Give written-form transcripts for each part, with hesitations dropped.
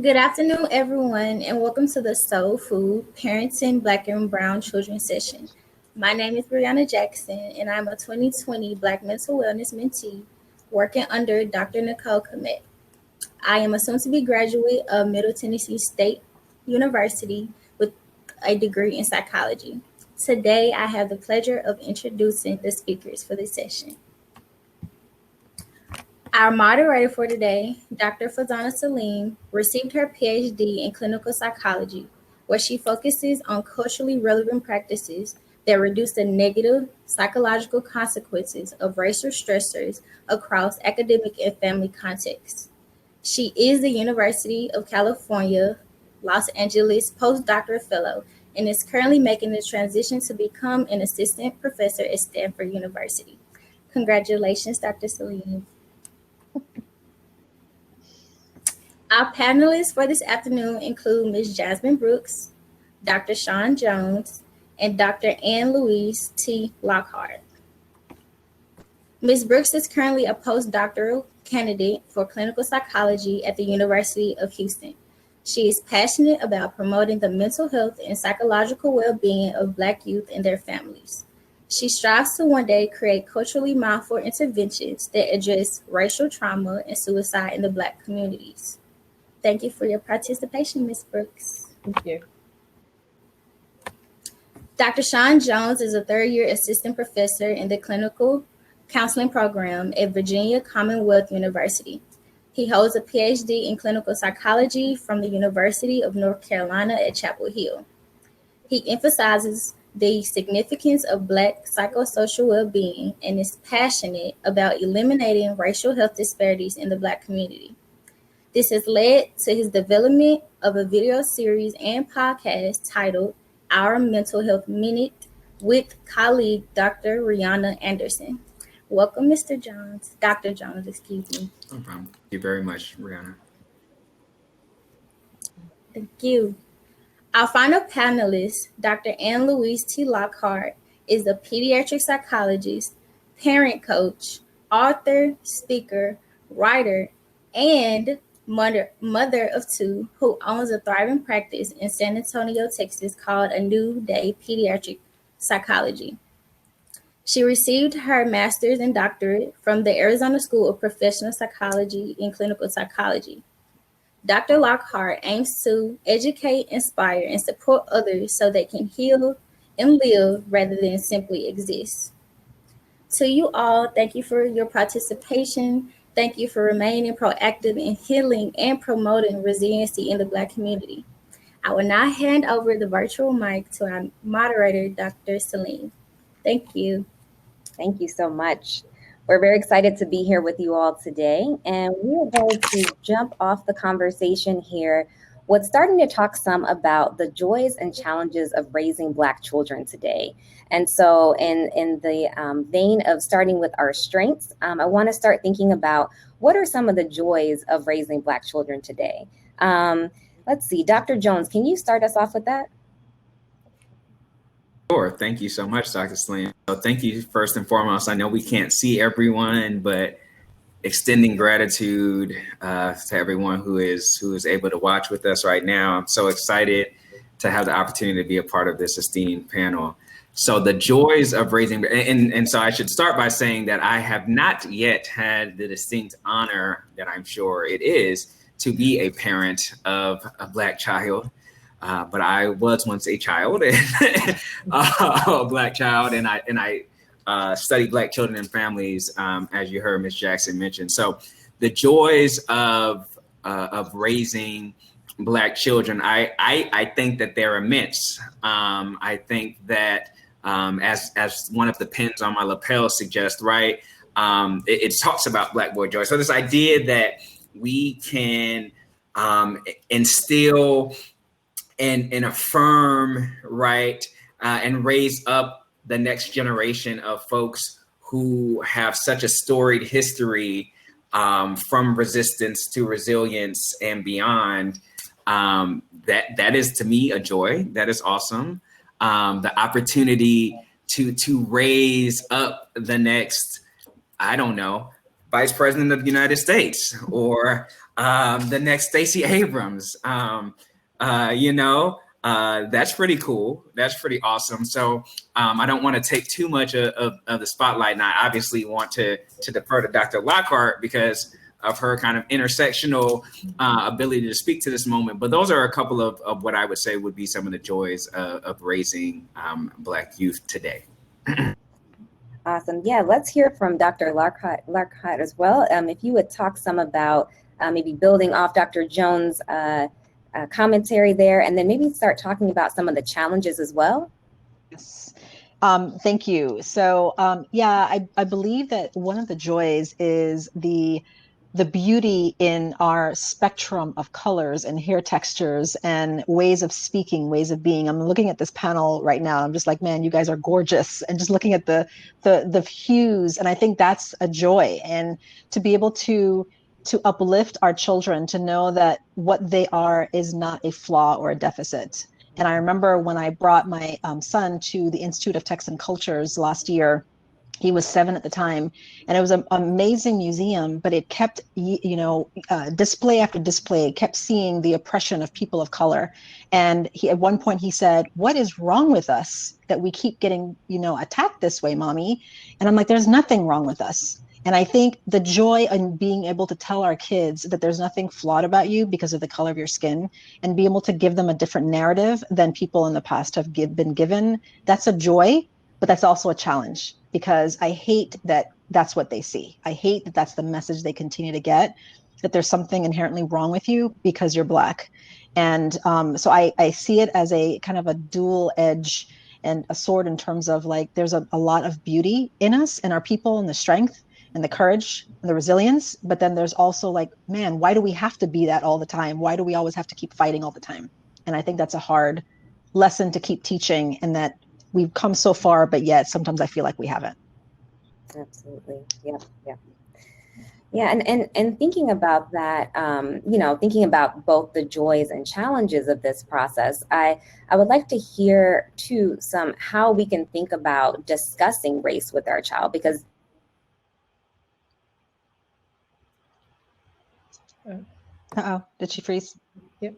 Good afternoon, everyone, and welcome to the Soul Food Parenting Black and Brown Children session. My name is Brianna Jackson, and I'm a 2020 Black Mental Wellness Mentee working under Dr. Nicole Komet. I am a soon-to-be graduate of Middle Tennessee State University with a degree in psychology. Today, I have the pleasure of introducing the speakers for this session. Our moderator for today, Dr. Farzana Saleem, received her Ph.D. in clinical psychology, where she focuses on culturally relevant practices that reduce the negative psychological consequences of racial stressors across academic and family contexts. She is the University of California, Los Angeles postdoctoral fellow and is currently making the transition to become an assistant professor at Stanford University. Congratulations, Dr. Saleem. Our panelists for this afternoon include Ms. Jasmin Brooks, Dr. Shawn Jones, and Dr. Ann Louise T Lockhart. Ms. Brooks is currently a postdoctoral candidate for clinical psychology at the University of Houston. She is passionate about promoting the mental health and psychological well-being of Black youth and their families. She strives to one day create culturally mindful interventions that address racial trauma and suicide in the Black communities. Thank you for your participation, Ms. Brooks. Thank you. Dr. Shawn Jones is a third-year assistant professor in the clinical counseling program at Virginia Commonwealth University. He holds a Ph.D. in clinical psychology from the University of North Carolina at Chapel Hill. He emphasizes the significance of Black psychosocial well-being and is passionate about eliminating racial health disparities in the Black community. This has led to his development of a video series and podcast titled Our Mental Health Minute with colleague Dr. Rihanna Anderson. Welcome, Mr. Jones. Dr. Jones, excuse me. No problem. Thank you very much, Rihanna. Thank you. Our final panelist, Dr. Ann Louise T Lockhart, is a pediatric psychologist, parent coach, author, speaker, writer, and mother of two who owns a thriving practice in San Antonio, Texas called A New Day Pediatric Psychology. She received her master's and doctorate from the Arizona School of Professional Psychology and Clinical Psychology. Dr. Lockhart aims to educate, inspire, and support others so they can heal and live rather than simply exist. To you all, thank you for your participation. Thank you for remaining proactive in healing and promoting resiliency in the Black community. I will now hand over the virtual mic to our moderator, Dr. Saleem. Thank you. Thank you so much. We're very excited to be here with you all today, and we are going to jump off the conversation here with starting to talk some about the joys and challenges of raising Black children today. And so in the vein of starting with our strengths, I want to start thinking about what are some of the joys of raising Black children today. Let's see, Dr. Jones, can you start us off with that? Sure. Thank you so much, Dr. Saleem. So thank you first and foremost. I know we can't see everyone, but extending gratitude to everyone who is able to watch with us right now. I'm so excited to have the opportunity to be a part of this esteemed panel. So the joys of raising, and so I should start by saying that I have not yet had the distinct honor that I'm sure it is to be a parent of a Black child. But I was once a child, a Black child, and I studied Black children and families, as you heard Ms. Jackson mention. So the joys of raising Black children, I think that they're immense. I think that as one of the pins on my lapel suggests, right, it talks about Black boy joy. So this idea that we can instill and affirm, right, and raise up the next generation of folks who have such a storied history from resistance to resilience and beyond. That is to me a joy. That is awesome. The opportunity to raise up the next, I don't know, Vice President of the United States or The next Stacey Abrams. That's pretty cool. That's pretty awesome. So I don't want to take too much of the spotlight, and I obviously want to defer to Dr. Lockhart because of her kind of intersectional ability to speak to this moment. But those are a couple of what I would say would be some of the joys of raising Black youth today. Awesome. Yeah, let's hear from Dr. Lockhart as well. If you would talk some about maybe building off Dr. Jones' commentary there, and then maybe start talking about some of the challenges as well. Yes. Thank you. So I believe that one of the joys is the beauty in our spectrum of colors and hair textures and ways of speaking, ways of being. I'm looking at this panel right now. I'm just like, man, you guys are gorgeous. And just looking at the hues. And I think that's a joy. And to be able to uplift our children, to know that what they are is not a flaw or a deficit. And I remember when I brought my son to the Institute of Texan Cultures last year. He was 7 at the time, and it was an amazing museum, but it kept, display after display, kept seeing the oppression of people of color. And at one point he said, "What is wrong with us that we keep getting, attacked this way, mommy?" And I'm like, there's nothing wrong with us. And I think the joy in being able to tell our kids that there's nothing flawed about you because of the color of your skin, and be able to give them a different narrative than people in the past have been given, that's a joy, but that's also a challenge, because I hate that that's what they see. I hate that that's the message they continue to get, that there's something inherently wrong with you because you're Black. And so I see it as a kind of a dual edge and a sword, in terms of like, there's a lot of beauty in us and our people, and the strength and the courage and the resilience. But then there's also like, man, why do we have to be that all the time? Why do we always have to keep fighting all the time? And I think that's a hard lesson to keep teaching, and that we've come so far, but yet sometimes I feel like we haven't. Absolutely. Yeah. And thinking about that, thinking about both the joys and challenges of this process, I would like to hear too how we can think about discussing race with our child, because Did she freeze? Yep.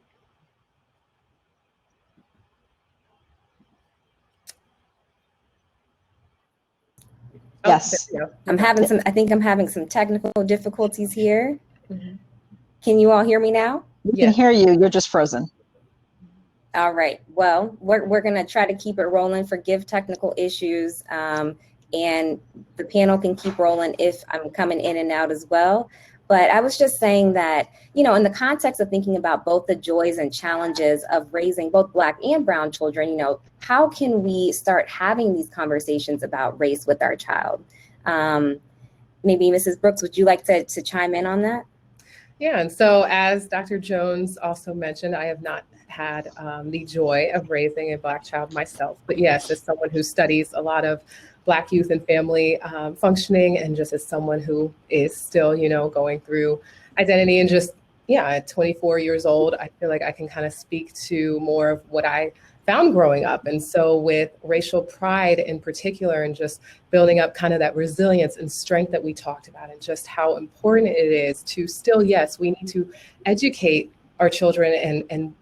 Yes. I'm having some technical difficulties here. Mm-hmm. Can you all hear me now? We can hear you. You're just frozen. All right. Well, we're going to try to keep it rolling. Forgive technical issues. And the panel can keep rolling if I'm coming in and out as well. But I was just saying that, in the context of thinking about both the joys and challenges of raising both Black and brown children, how can we start having these conversations about race with our child? Maybe Mrs. Brooks, would you like to chime in on that? Yeah, and so as Dr. Jones also mentioned, I have not had the joy of raising a Black child myself. But yes, as someone who studies a lot of Black youth and family functioning, and just as someone who is still, going through identity, and just, at 24 years old, I feel like I can kind of speak to more of what I found growing up. And so with racial pride in particular, and just building up kind of that resilience and strength that we talked about, and just how important it is to still, yes, we need to educate our children and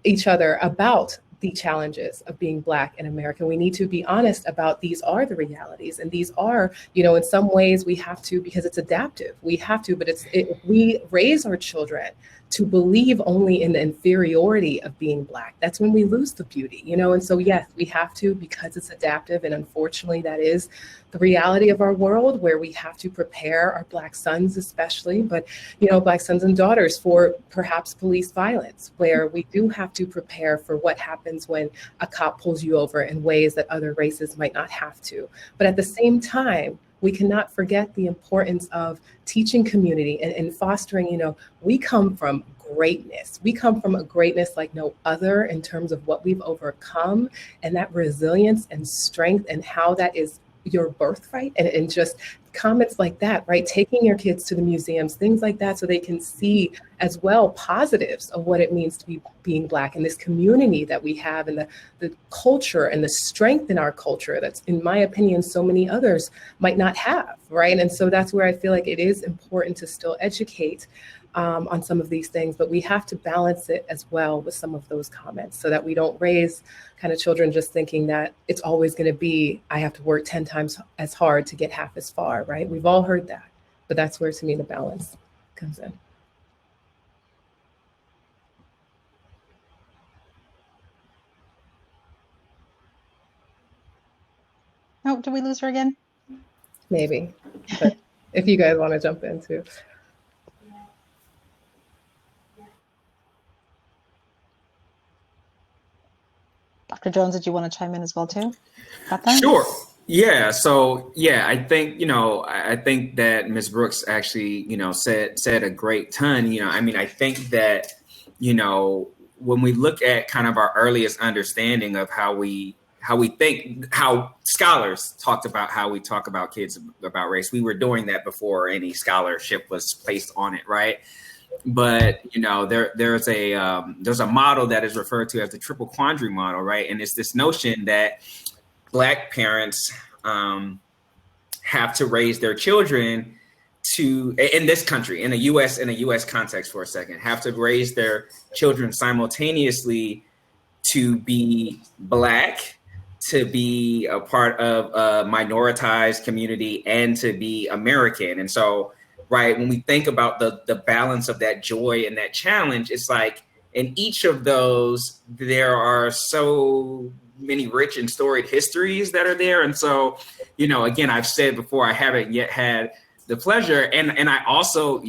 each other about the challenges of being Black in America. We need to be honest about these are the realities, and these are, in some ways we have to, because it's adaptive, we have to, but if we raise our children to believe only in the inferiority of being Black, that's when we lose the beauty, and so yes, we have to, because it's adaptive, and unfortunately that is the reality of our world, where we have to prepare our Black sons especially, but Black sons and daughters for perhaps police violence, where we do have to prepare for what happens when a cop pulls you over in ways that other races might not have to. But at the same time, we cannot forget the importance of teaching community and fostering, we come from greatness. We come from a greatness like no other in terms of what we've overcome, and that resilience and strength, and how that is your birthright, and just comments like that, right? Taking your kids to the museums, things like that, so they can see as well positives of what it means to be being Black, and this community that we have, and the culture and the strength in our culture that's, in my opinion, so many others might not have, right? And so that's where I feel like it is important to still educate on some of these things, but we have to balance it as well with some of those comments so that we don't raise kind of children just thinking that it's always going to be, I have to work 10 times as hard to get half as far, right? We've all heard that, but that's where, to me, the balance comes in. Oh, did we lose her again? Maybe, but if you guys want to jump in too. Dr. Jones, did you want to chime in as well too? Got that? Sure. Yeah. So yeah, I think, I think that Ms. Brooks actually, said a great ton. I mean, I think that, when we look at kind of our earliest understanding of how scholars talked about how we talk about kids about race, we were doing that before any scholarship was placed on it, right? But there's a model that is referred to as the triple quandary model, right? And it's this notion that Black parents have to raise their children in this country, in a U.S. context for a second, have to raise their children simultaneously to be Black, to be a part of a minoritized community, and to be American. And so, right, when we think about the balance of that joy and that challenge, it's like in each of those, there are so many rich and storied histories that are there. And so, again, I've said before, I haven't yet had the pleasure. And I also,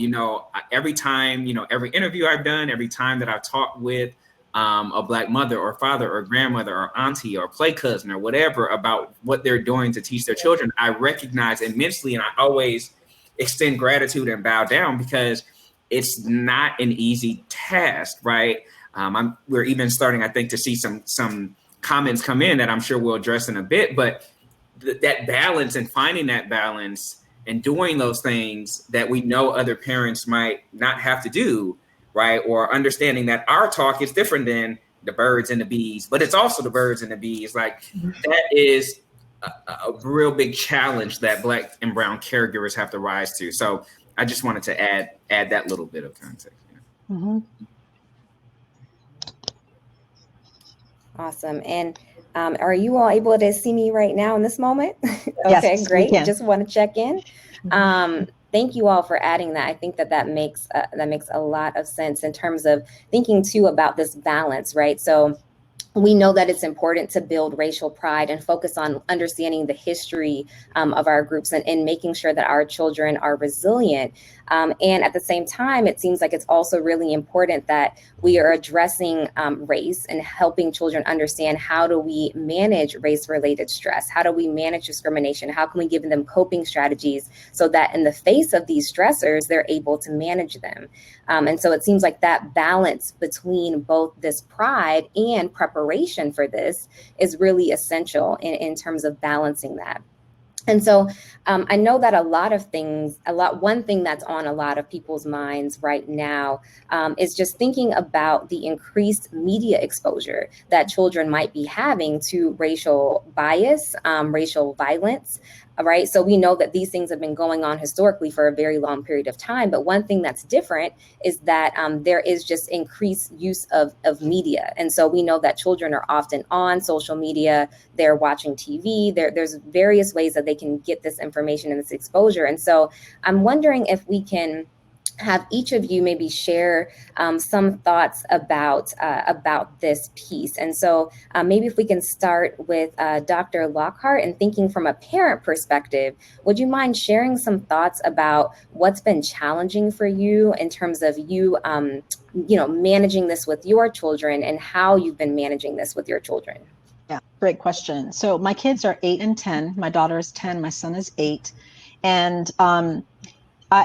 every time, every interview I've done, every time that I've talked with a Black mother or father or grandmother or auntie or play cousin or whatever about what they're doing to teach their children, I recognize immensely, and I always extend gratitude and bow down, because it's not an easy task, right? We're even starting, I think, to see some comments come in that I'm sure we'll address in a bit, but that balance and finding that balance and doing those things that we know other parents might not have to do, right? Or understanding that our talk is different than the birds and the bees, but it's also the birds and the bees. Like, that is a real big challenge that Black and brown caregivers have to rise to. So I just wanted to add that little bit of context. Yeah. Mm-hmm. Awesome. And are you all able to see me right now in this moment? Okay, yes, great. Just want to check in. Thank you all for adding that. I think that makes a lot of sense in terms of thinking too about this balance, right? So we know that it's important to build racial pride and focus on understanding the history of our groups and making sure that our children are resilient. And at the same time, it seems like it's also really important that we are addressing race and helping children understand, how do we manage race-related stress? How do we manage discrimination? How can we give them coping strategies so that in the face of these stressors, they're able to manage them? And so it seems like that balance between both this pride and preparation for this is really essential in terms of balancing that. And so I know that one thing that's on a lot of people's minds right now is just thinking about the increased media exposure that children might be having to racial bias, racial violence. Right. So we know that these things have been going on historically for a very long period of time. But one thing that's different is that there is just increased use of media. And so we know that children are often on social media. They're watching TV. There's various ways that they can get this information and this exposure. And so I'm wondering if we can have each of you maybe share some thoughts about this piece. And so maybe if we can start with Dr. Lockhart, and thinking from a parent perspective, would you mind sharing some thoughts about what's been challenging for you in terms of you managing this with your children, and how you've been managing this with your children? Yeah, great question. So my kids are 8 and 10. My daughter is 10. My son is 8. And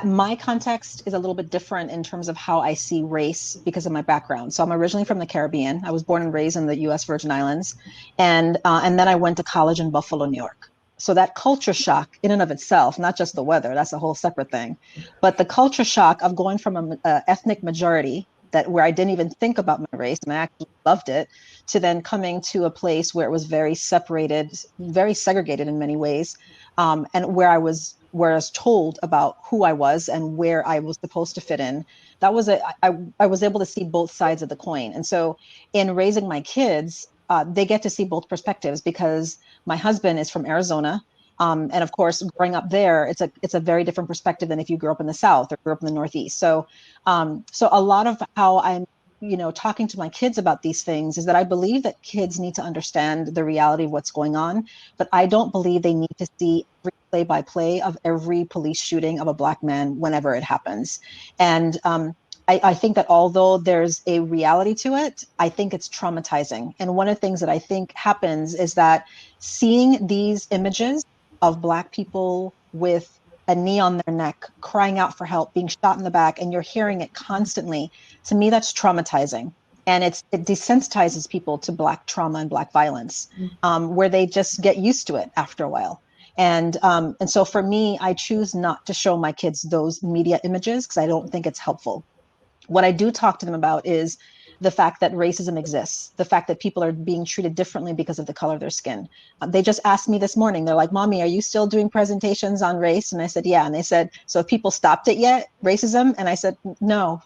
my context is a little bit different in terms of how I see race because of my background. So I'm originally from the Caribbean. I was born and raised in the U.S. Virgin Islands. And then I went to college in Buffalo, New York. So that culture shock in and of itself, not just the weather, that's a whole separate thing. But the culture shock of going from an ethnic majority where I didn't even think about my race, and I actually loved it, to then coming to a place where it was very separated, very segregated in many ways, and where I was whereas told about who I was and where I was supposed to fit in, that was I was able to see both sides of the coin. And so in raising my kids, they get to see both perspectives because my husband is from Arizona. And of course, growing up there, it's a very different perspective than if you grew up in the South or grew up in the Northeast. So a lot of how I'm talking to my kids about these things is that I believe that kids need to understand the reality of what's going on, but I don't believe they need to see every play-by-play of every police shooting of a Black man whenever it happens. And I think that although there's a reality to it, I think it's traumatizing. And one of the things that I think happens is that seeing these images of Black people with a knee on their neck, crying out for help, being shot in the back, and you're hearing it constantly, to me, that's traumatizing. And it desensitizes people to Black trauma and Black violence, where they just get used to it after a while. And so for me, I choose not to show my kids those media images because I don't think it's helpful. What I do talk to them about is the fact that racism exists, the fact that people are being treated differently because of the color of their skin. They just asked me this morning, they're like, Mommy, are you still doing presentations on race? And I said, yeah. And they said, so have people stopped it yet, racism? And I said, no,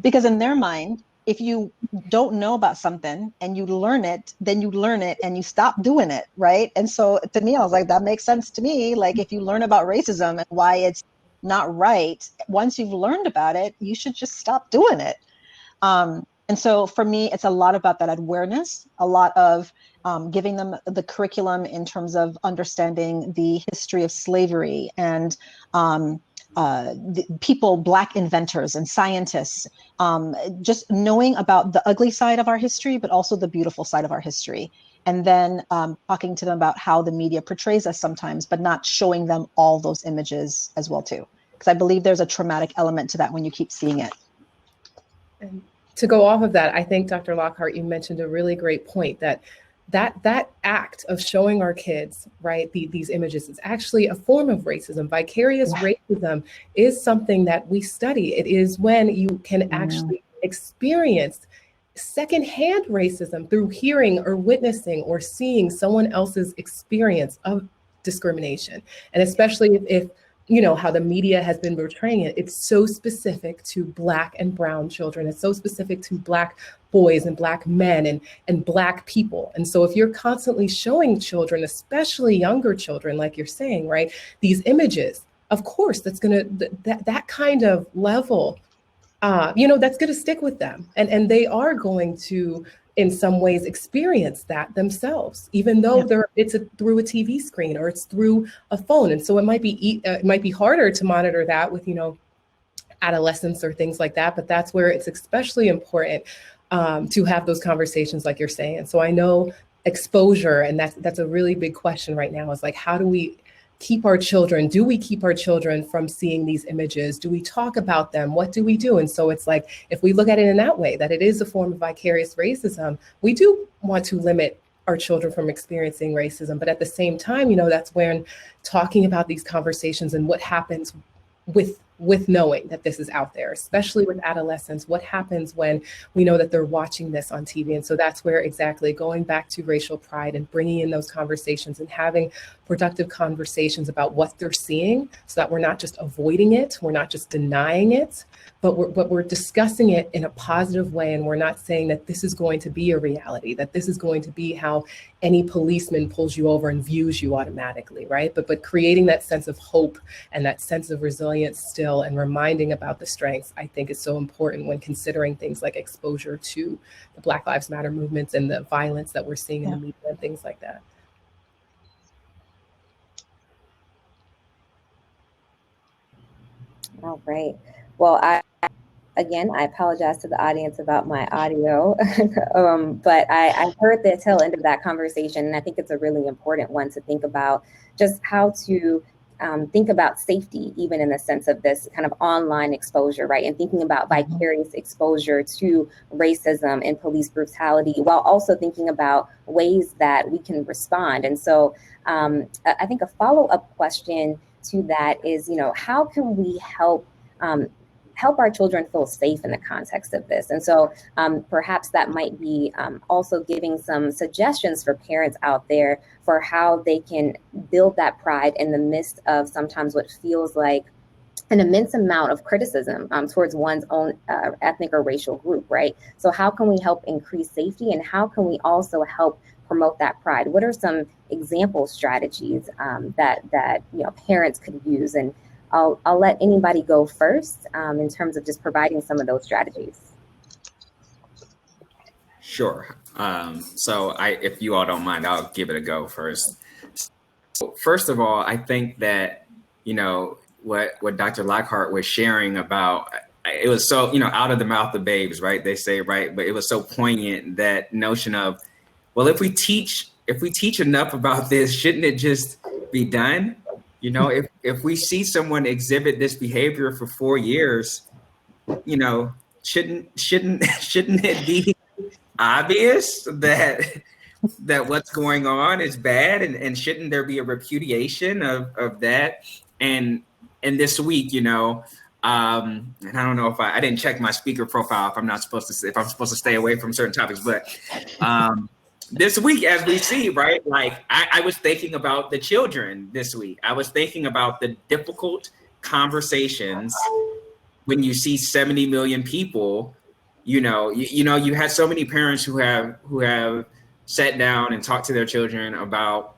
because in their mind, if you don't know about something and you learn it, then you learn it and you stop doing it, right? And so to me, I was like, that makes sense to me. Like if you learn about racism and why it's not right, once you've learned about it, you should just stop doing it. And so for me, it's a lot about that awareness, a lot of giving them the curriculum in terms of understanding the history of slavery and the people, Black inventors and scientists, just knowing about the ugly side of our history, but also the beautiful side of our history. And then talking to them about how the media portrays us sometimes, but not showing them all those images as well too. Because I believe there's a traumatic element to that when you keep seeing it. And to go off of that, I think Dr. Lockhart, you mentioned a really great point that act of showing our kids, right, these images is actually a form of racism. Vicarious racism is something that we study. It is when you can actually experience secondhand racism through hearing or witnessing or seeing someone else's experience of discrimination. And especially if you know, how the media has been portraying it, it's so specific to Black and brown children. It's so specific to Black boys and Black men and Black people. And so if you're constantly showing children, especially younger children, like you're saying, right, these images, of course, that's gonna, that kind of level, that's gonna stick with them. And they are going to, in some ways, experience that themselves, even though it's through a TV screen or it's through a phone. And so it might be harder to monitor that with, adolescents or things like that. But that's where it's especially important to have those conversations like you're saying. And so I know exposure, and that's a really big question right now, is like, how do we keep our children? Do we keep our children from seeing these images? Do we talk about them? What do we do? And so it's like, if we look at it in that way, that it is a form of vicarious racism, we do want to limit our children from experiencing racism. But at the same time, that's when talking about these conversations and what happens with knowing that this is out there, especially with adolescents, what happens when we know that they're watching this on TV. And so that's where exactly going back to racial pride and bringing in those conversations and having productive conversations about what they're seeing, so that we're not just avoiding it, we're not just denying it, but we're discussing it in a positive way. And we're not saying that this is going to be a reality, that this is going to be how any policeman pulls you over and views you automatically, right? But creating that sense of hope and that sense of resilience still, and reminding about the strengths, I think is so important when considering things like exposure to the Black Lives Matter movements and the violence that we're seeing in the media and things like that. All right. Well, I apologize to the audience about my audio, but I heard the tail end of that conversation, and I think it's a really important one to think about, just how to think about safety, even in the sense of this kind of online exposure, right? And thinking about vicarious exposure to racism and police brutality, while also thinking about ways that we can respond. And so I think a follow-up question to that is, how can we help help our children feel safe in the context of this. And so perhaps that might be also giving some suggestions for parents out there for how they can build that pride in the midst of sometimes what feels like an immense amount of criticism towards one's own ethnic or racial group, right? So how can we help increase safety, and how can we also help promote that pride? What are some example strategies that parents could use? And I'll let anybody go first in terms of just providing some of those strategies. Sure. So if you all don't mind, I'll give it a go first. So first of all, I think that, what Dr. Lockhart was sharing about, it was so, out of the mouth of babes, right? They say, right? But it was so poignant, that notion of, well, if we teach enough about this, shouldn't it just be done? If we see someone exhibit this behavior for 4 years, shouldn't it be obvious that what's going on is bad, and shouldn't there be a repudiation of that? And this week, and I don't know if I didn't check my speaker profile if I'm supposed to stay away from certain topics, but this week, as we see, right, like I was thinking about the children this week. I was thinking about the difficult conversations when you see 70 million people. You had so many parents who have sat down and talked to their children about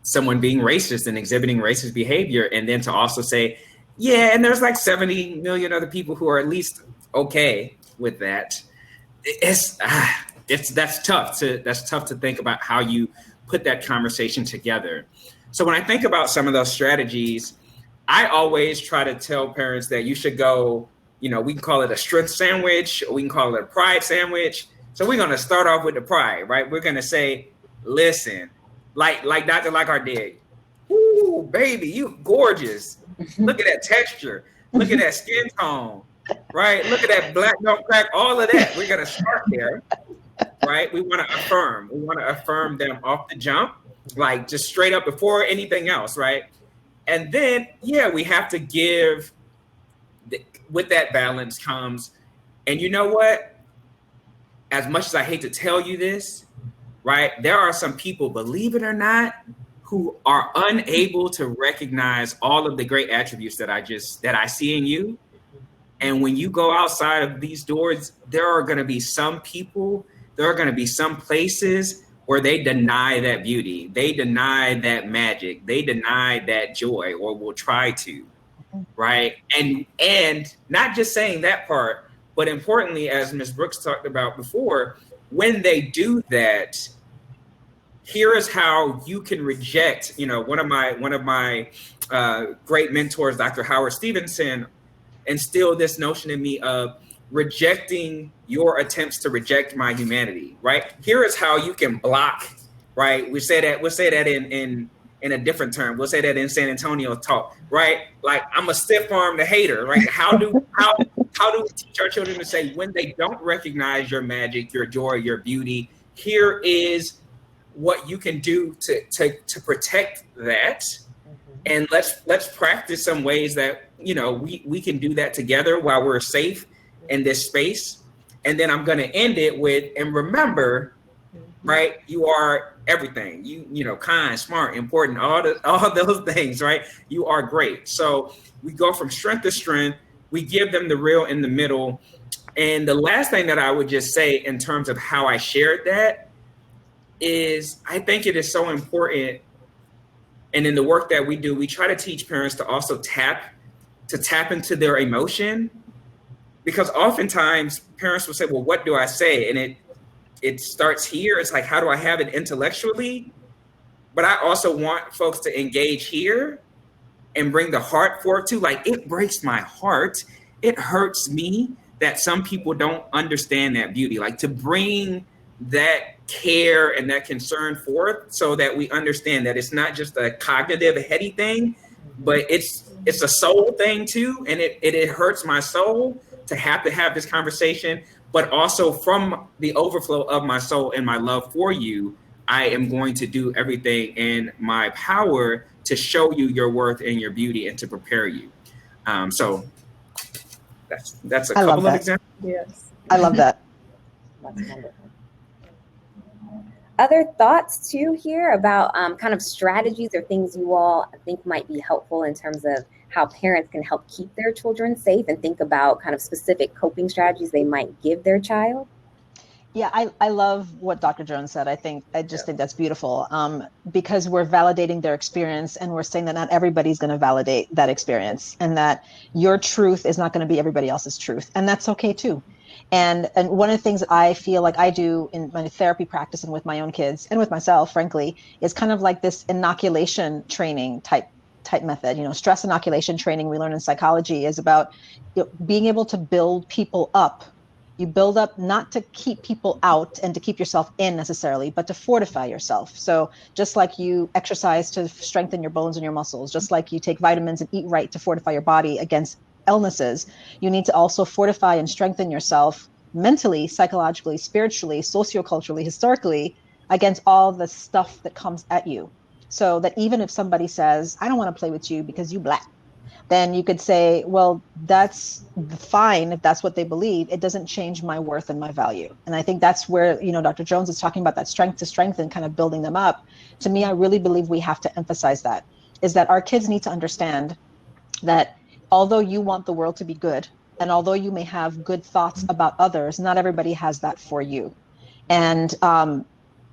someone being racist and exhibiting racist behavior, and then to also say, yeah, and there's like 70 million other people who are at least okay with that. That's tough to think about how you put that conversation together. So when I think about some of those strategies, I always try to tell parents that you should go, we can call it a strength sandwich, or we can call it a pride sandwich. So we're going to start off with the pride, right? We're going to say, listen, like Dr. Lockhart did. Ooh, baby, you gorgeous. Look at that texture. Look at that skin tone, right? Look at that black don't crack, all of that. We're going to start there, right? We want to affirm. We want to affirm them off the jump, like just straight up before anything else, right? And then, we have to give, with that balance comes, and you know what? As much as I hate to tell you this, right, there are some people, believe it or not, who are unable to recognize all of the great attributes that I see in you. And when you go outside of these doors, there are going to be some people, there are going to be some places where they deny that beauty, they deny that magic, they deny that joy, or will try to, right? And not just saying that part, but importantly, as Ms. Brooks talked about before, when they do that, here is how you can reject. One of my great mentors, Dr. Howard Stevenson, instilled this notion in me of rejecting your attempts to reject my humanity. Right? Here is how you can block. Right? We'll say that in a different term. We'll say that in San Antonio talk. Right? Like, I'm a stiff arm the hater. Right? How do we teach our children to say, when they don't recognize your magic, your joy, your beauty, here is what you can do to protect that. And let's practice some ways that we can do that together while we're safe in this space. And then I'm going to end it with, and remember, right, you are everything. You kind, smart, important, all those things, right? You are great. So we go from strength to strength. We give them the real in the middle. And the last thing that I would just say in terms of how I shared that is, I think it is so important. And in the work that we do, we try to teach parents to also tap into their emotion, because oftentimes parents will say, well, what do I say? And it starts here. It's like, how do I have it intellectually? But I also want folks to engage here and bring the heart forward too. Like, it breaks my heart. It hurts me that some people don't understand that beauty. Like, to bring that care and that concern forth, so that we understand that it's not just a cognitive, heady thing, but it's a soul thing too. And it hurts my soul to have this conversation, but also from the overflow of my soul and my love for you, I am going to do everything in my power to show you your worth and your beauty and to prepare you. So that's a I love couple of that. examples. Yes. I love that. That's wonderful. Other thoughts too here about kind of strategies or things you all think might be helpful in terms of how parents can help keep their children safe and think about kind of specific coping strategies they might give their child? Yeah, I love what Dr. Jones said. I just think that's beautiful, because we're validating their experience, and we're saying that not everybody's going to validate that experience, and that your truth is not going to be everybody else's truth, and that's okay too. And one of the things that I feel like I do in my therapy practice and with my own kids and with myself, frankly, is kind of like this inoculation training type method. Stress inoculation training we learn in psychology is about being able to build people up. You build up not to keep people out and to keep yourself in necessarily, but to fortify yourself. So just like you exercise to strengthen your bones and your muscles, just like you take vitamins and eat right to fortify your body against illnesses, you need to also fortify and strengthen yourself mentally, psychologically, spiritually, socioculturally, historically, against all the stuff that comes at you. So that even if somebody says, I don't want to play with you because you black, then you could say, well, that's fine if that's what they believe. It doesn't change my worth and my value. And I think that's where, Dr. Jones is talking about that strength to strength and kind of building them up. To me, I really believe we have to emphasize that, is that our kids need to understand that although you want the world to be good, and although you may have good thoughts about others, not everybody has that for you. And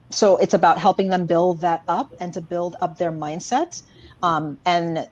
so it's about helping them build that up and to build up their mindset, and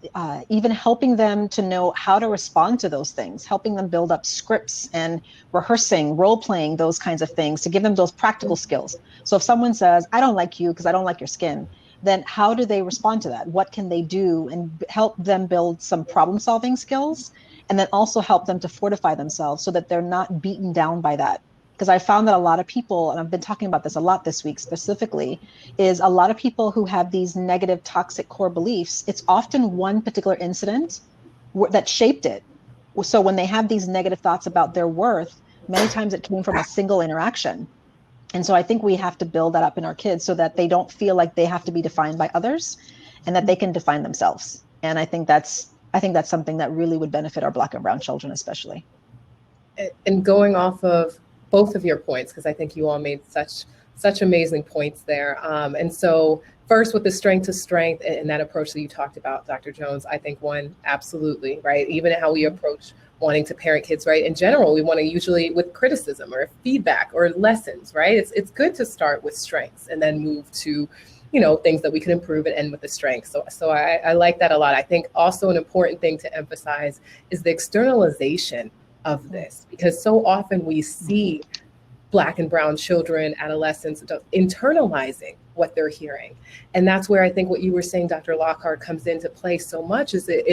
even helping them to know how to respond to those things, helping them build up scripts and rehearsing, role playing, those kinds of things to give them those practical skills. So if someone says, I don't like you because I don't like your skin, then how do they respond to that? What can they do? And help them build some problem solving skills, and then also help them to fortify themselves so that they're not beaten down by that. Because I found that a lot of people, and I've been talking about this a lot this week specifically, is a lot of people who have these negative, toxic core beliefs, it's often one particular incident that shaped it. So when they have these negative thoughts about their worth, many times it came from a single interaction. And so I think we have to build that up in our kids so that they don't feel like they have to be defined by others, and that they can define themselves. And I think that's something that really would benefit our Black and brown children, especially. And going off of both of your points, because I think you all made such amazing points there. And so first, with the strength to strength and that approach that you talked about, Dr. Jones, I think one, absolutely, right? Even how we approach wanting to parent kids, right? In general, we want to usually with criticism or feedback or lessons, right? It's good to start with strengths and then move to, things that we can improve and end with the strength. So I like that a lot. I think also an important thing to emphasize is the externalization of this, because so often we see Black and brown children, adolescents, internalizing what they're hearing. And that's where I think what you were saying, Dr. Lockhart, comes into play so much, is that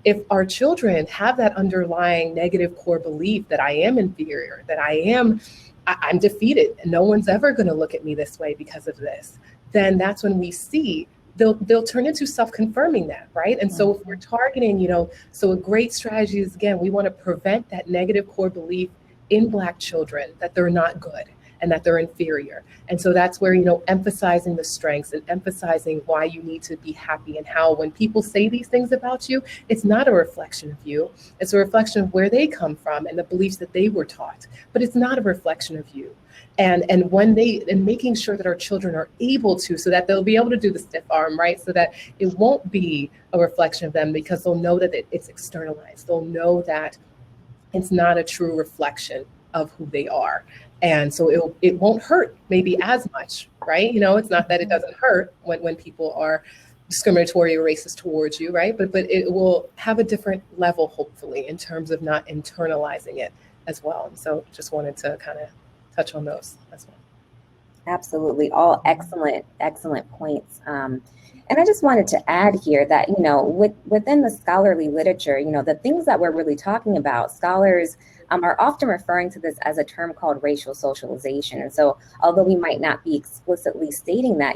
if our children have that underlying negative core belief that I am inferior, that I'm defeated, and no one's ever going to look at me this way because of this, then that's when we see they'll turn into self-confirming that, right? And so if we're targeting, so a great strategy is, again, we want to prevent that negative core belief in Black children that they're not good and that they're inferior. And so that's where, emphasizing the strengths and emphasizing why you need to be happy, and how when people say these things about you, it's not a reflection of you. It's a reflection of where they come from and the beliefs that they were taught, but it's not a reflection of you. And making sure that our children are able to, so that they'll be able to do the stiff arm, right? So that it won't be a reflection of them, because they'll know that it's externalized. They'll know that it's not a true reflection of who they are. And so it won't hurt maybe as much, right? It's not that it doesn't hurt when people are discriminatory or racist towards you, right? But it will have a different level, hopefully, in terms of not internalizing it as well. And so just wanted to kind of touch on those as well. Absolutely. All excellent points. And I just wanted to add here that, within the scholarly literature, the things that we're really talking about, scholars are often referring to this as a term called racial socialization. And so although we might not be explicitly stating that,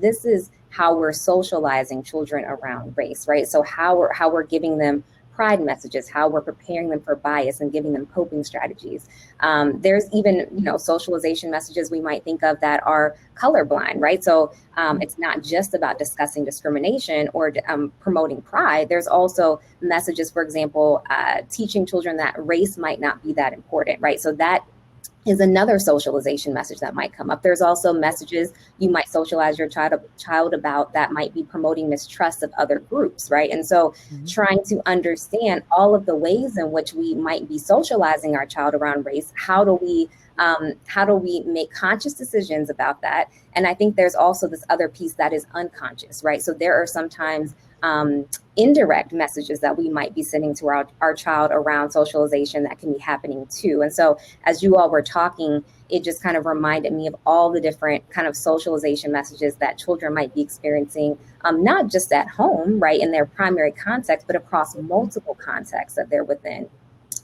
this is how we're socializing children around race, right? So how we're giving them pride messages, how we're preparing them for bias and giving them coping strategies. There's even, socialization messages we might think of that are colorblind, right? So it's not just about discussing discrimination or promoting pride. There's also messages, for example, teaching children that race might not be that important, right? So that is another socialization message that might come up. There's also messages you might socialize your child about that might be promoting mistrust of other groups, right? And so trying to understand all of the ways in which we might be socializing our child around race, how do we make conscious decisions about that? And I think there's also this other piece that is unconscious, right? So there are sometimes indirect messages that we might be sending to our child around socialization that can be happening too. And so as you all were talking, it just kind of reminded me of all the different kind of socialization messages that children might be experiencing, not just at home, right, in their primary context, but across multiple contexts that they're within.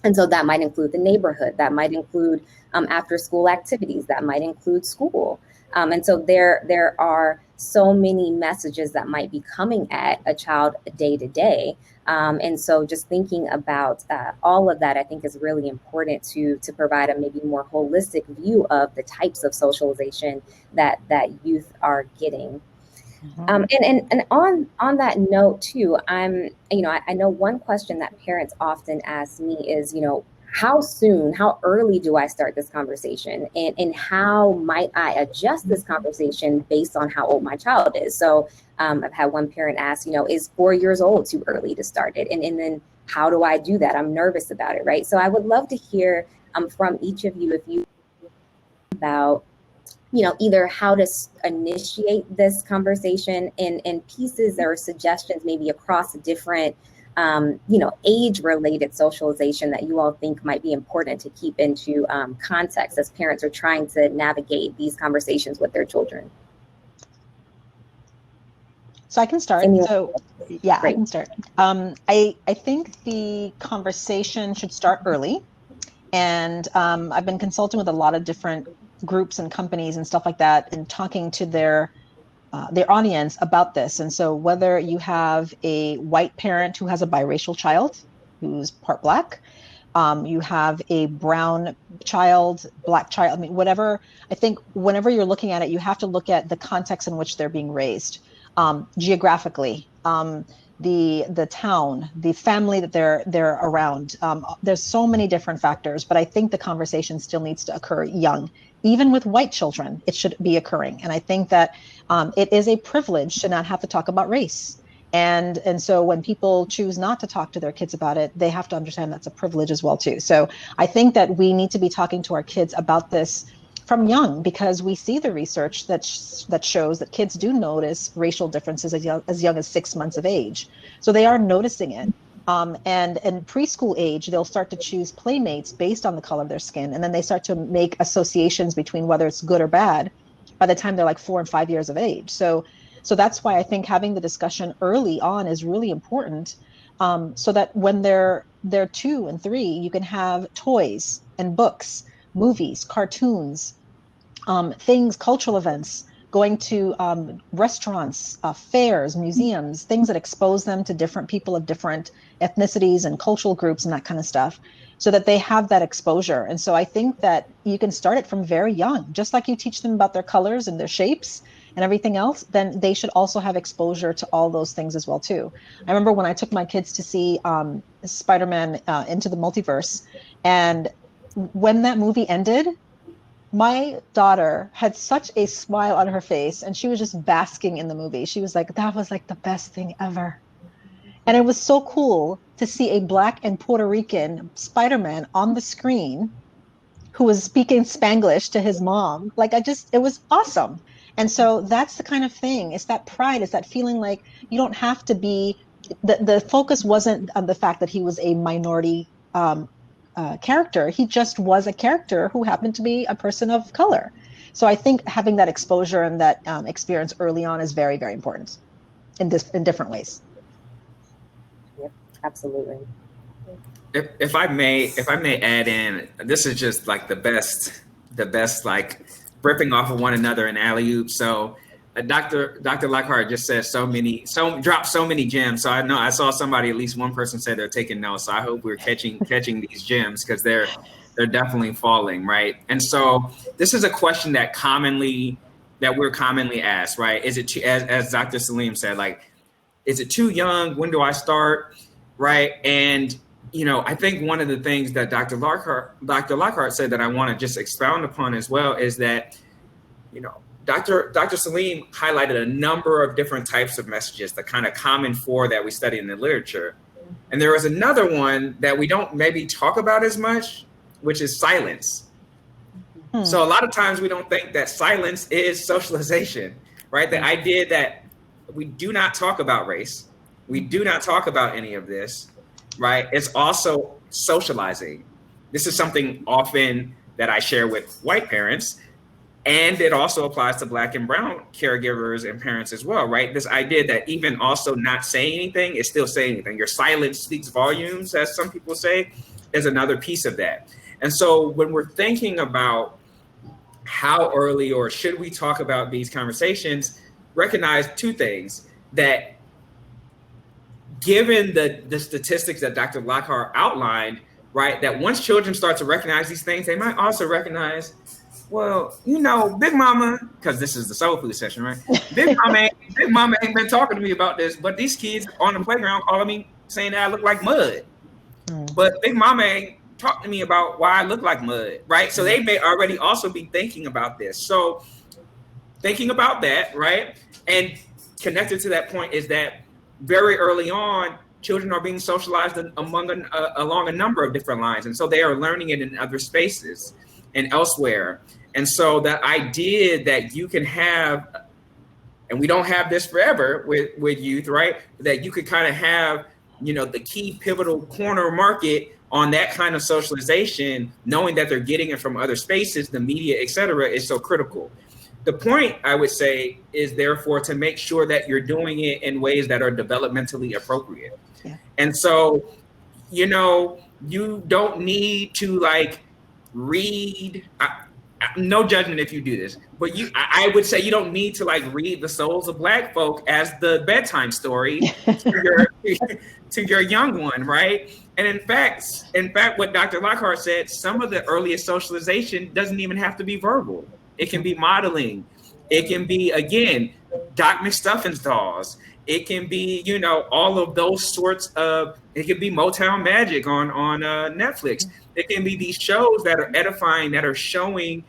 And so that might include the neighborhood, that might include after school activities, that might include school. And so there are so many messages that might be coming at a child day to day. And so just thinking about all of that, I think is really important to provide a maybe more holistic view of the types of socialization that youth are getting. And on that note too, I know one question that parents often ask me is, how early do I start this conversation? And how might I adjust this conversation based on how old my child is? So I've had one parent ask, is 4 years old too early to start it? And then how do I do that? I'm nervous about it, right? So I would love to hear from each of you, if you about either how to initiate this conversation in pieces or suggestions maybe across different age-related socialization that you all think might be important to keep into context as parents are trying to navigate these conversations with their children. So I can start. So yeah, Great. I can start. I think the conversation should start early. And I've been consulting with a lot of different groups and companies and stuff like that and talking to their audience about this. And so whether you have a white parent who has a biracial child who's part Black, you have a brown child, Black child, whatever, I think whenever you're looking at it, you have to look at the context in which they're being raised, geographically, the town, the family that they're around. There's so many different factors, but I think the conversation still needs to occur young. Even with white children, it should be occurring. And I think that it is a privilege to not have to talk about race. And so when people choose not to talk to their kids about it, they have to understand that's a privilege as well too. So I think that we need to be talking to our kids about this from young, because we see the research that shows that kids do notice racial differences as young as 6 months of age. So they are noticing it. And in preschool age, they'll start to choose playmates based on the color of their skin. And then they start to make associations between whether it's good or bad by the time they're like 4 and 5 years of age. So that's why I think having the discussion early on is really important, so that when they're 2 and 3, you can have toys and books, movies, cartoons, things, cultural events, going to restaurants, fairs, museums, things that expose them to different people of different ethnicities and cultural groups and that kind of stuff, so that they have that exposure. And so I think that you can start it from very young, just like you teach them about their colors and their shapes and everything else, then they should also have exposure to all those things as well too. I remember when I took my kids to see Spider-Man Into the Multiverse, and when that movie ended, my daughter had such a smile on her face and she was just basking in the movie. She was like, that was like the best thing ever. And it was so cool to see a Black and Puerto Rican Spider-Man on the screen who was speaking Spanglish to his mom. Like, it was awesome. And so that's the kind of thing. It's that pride. It's that feeling like you don't have to be, the focus wasn't on the fact that he was a minority character. He just was a character who happened to be a person of color. So I think having that exposure and that experience early on is very, very important in different ways. Yep, absolutely. If I may add in, this is just like the best like ripping off of one another in alley-oop. So Dr. Lockhart just said dropped so many gems. So I know I saw somebody, at least one person said they're taking notes. So I hope we're catching these gems, because they're definitely falling, right? And so this is a question that we're commonly asked, right? Is it as Dr. Saleem said, like, is it too young? When do I start? Right? And I think one of the things that Dr. Lockhart said that I want to just expound upon as well is that, Dr. Saleem highlighted a number of different types of messages, the kind of common four that we study in the literature. And there was another one that we don't maybe talk about as much, which is silence. So a lot of times we don't think that silence is socialization, right? The idea that we do not talk about race, we do not talk about any of this, right? It's also socializing. This is something often that I share with white parents, and it also applies to Black and brown caregivers and parents as well, right? This idea that even also not saying anything is still saying anything. Your silence speaks volumes, as some people say, is another piece of that. And so when we're thinking about how early or should we talk about these conversations, recognize two things: that given the statistics that Dr. Lockhart outlined, right, that once children start to recognize these things, they might also recognize, well, Big Mama, because this is the soul food session, right? Big Mama ain't been talking to me about this, but these kids on the playground calling me, saying that I look like mud. But Big Mama ain't talking to me about why I look like mud, right? So they may already also be thinking about this. So thinking about that, right? And connected to that point is that very early on, children are being socialized along a number of different lines. And so they are learning it in other spaces and elsewhere. And so the idea that you can have, and we don't have this forever with youth, right? That you could kind of have, the key pivotal corner market on that kind of socialization, knowing that they're getting it from other spaces, the media, et cetera, is so critical. The point, I would say, is therefore to make sure that you're doing it in ways that are developmentally appropriate. Yeah. And so, you don't need to read, no judgment if you do this, but I would say you don't need to read The Souls of Black Folk as the bedtime story to your young one, right? And in fact, what Dr. Lockhart said, some of the earliest socialization doesn't even have to be verbal. It can be modeling. It can be, again, Doc McStuffins dolls. It can be, all of those sorts of, it can be Motown Magic on Netflix. It can be these shows that are edifying, that are showing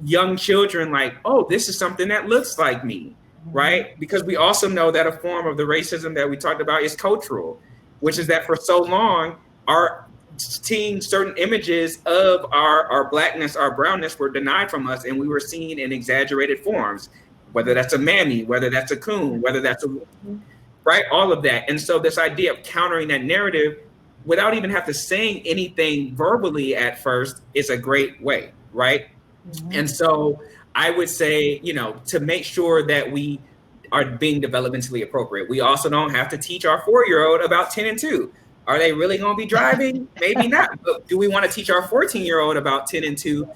young children oh, this is something that looks like me, right? Because we also know that a form of the racism that we talked about is cultural, which is that for so long, our seeing certain images of our Blackness, our brownness were denied from us, and we were seen in exaggerated forms, whether that's a mammy, whether that's a coon, whether that's right, all of that. And so this idea of countering that narrative without even have to saying anything verbally at first is a great way, right? And so I would say, to make sure that we are being developmentally appropriate, we also don't have to teach our 4-year-old about 10 and 2. Are they really going to be driving? Maybe not. But do we want to teach our 14-year-old about 10 and 2?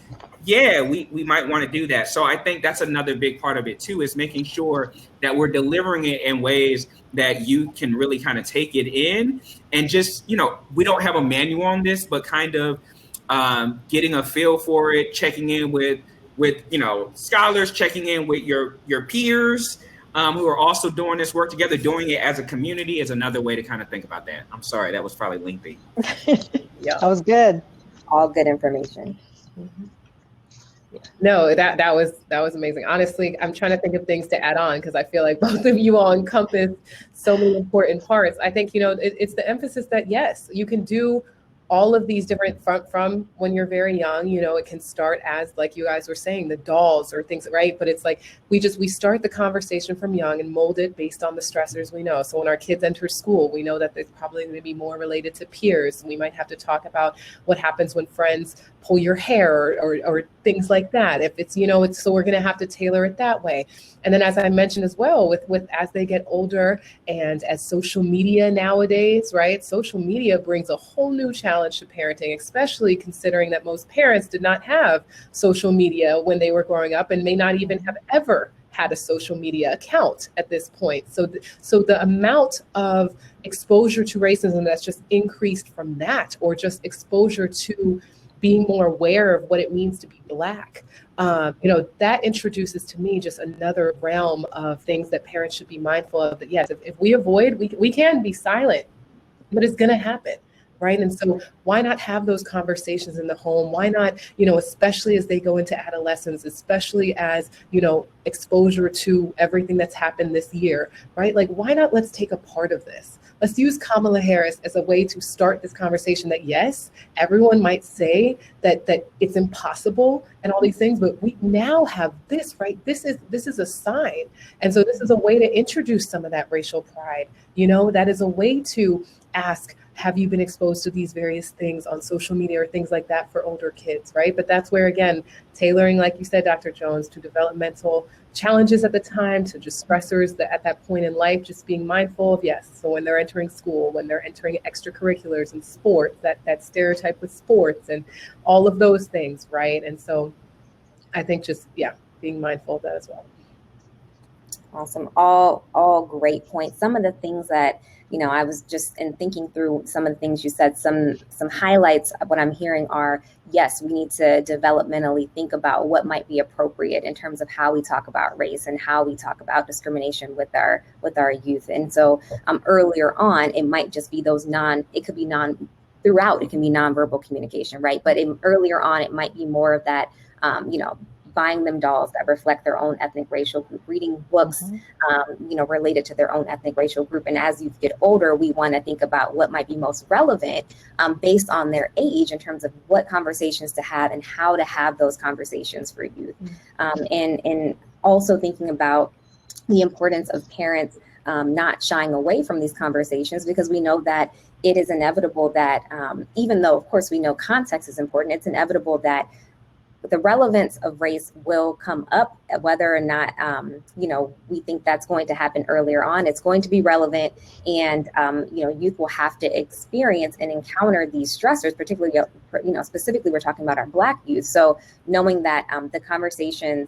Yeah, we might want to do that. So I think that's another big part of it too, is making sure that we're delivering it in ways that you can really kind of take it in, and just, we don't have a manual on this, but kind of getting a feel for it, checking in with scholars, checking in with your peers who are also doing this work together, doing it as a community is another way to kind of think about that. I'm sorry, that was probably lengthy. Yeah, that was good. All good information. Mm-hmm. No, that was amazing. Honestly, I'm trying to think of things to add on, because I feel like both of you all encompass so many important parts. I think, it's the emphasis that, yes, you can do all of these different from when you're very young, it can start as, like you guys were saying, the dolls or things, right? But it's like, we start the conversation from young and mold it based on the stressors we know. So when our kids enter school, we know that they're probably going to be more related to peers. We might have to talk about what happens when friends pull your hair or things like that. If it's, so we're going to have to tailor it that way. And then, as I mentioned as well, with as they get older and as social media nowadays, right? Social media brings a whole new challenge to parenting, especially considering that most parents did not have social media when they were growing up and may not even have ever had a social media account at this point. So the amount of exposure to racism that's just increased from that, or just exposure to being more aware of what it means to be Black, that introduces to me just another realm of things that parents should be mindful of. That yes, if we avoid, we can be silent, but it's going to happen. Right. And so why not have those conversations in the home? Why not, especially as they go into adolescence, especially as, exposure to everything that's happened this year, right? Like, why not let's take a part of this? Let's use Kamala Harris as a way to start this conversation that, yes, everyone might say that it's impossible and all these things, but we now have this, right? This is a sign. And so this is a way to introduce some of that racial pride. That is a way to ask, have you been exposed to these various things on social media or things like that for older kids, right? But that's where, again, tailoring, like you said, Dr. Jones, to developmental challenges at the time, to just stressors that at that point in life, just being mindful of, yes. So when they're entering school, when they're entering extracurriculars and sports, that stereotype with sports and all of those things, right? And so I think just, being mindful of that as well. Awesome. All great points. Some of the things that, I was just thinking through some of the things you said, some highlights of what I'm hearing are, yes, we need to developmentally think about what might be appropriate in terms of how we talk about race and how we talk about discrimination with our youth. And so earlier on, it might just be throughout, it can be nonverbal communication, right? But earlier on, it might be more of that, buying them dolls that reflect their own ethnic racial group, reading books, related to their own ethnic racial group. And as you get older, we want to think about what might be most relevant based on their age in terms of what conversations to have and how to have those conversations for youth. And also thinking about the importance of parents not shying away from these conversations, because we know that it is inevitable that even though, of course, we know context is important, it's inevitable that the relevance of race will come up, whether or not, we think that's going to happen earlier on. It's going to be relevant, and, youth will have to experience and encounter these stressors, particularly, specifically we're talking about our Black youth. So knowing that the conversations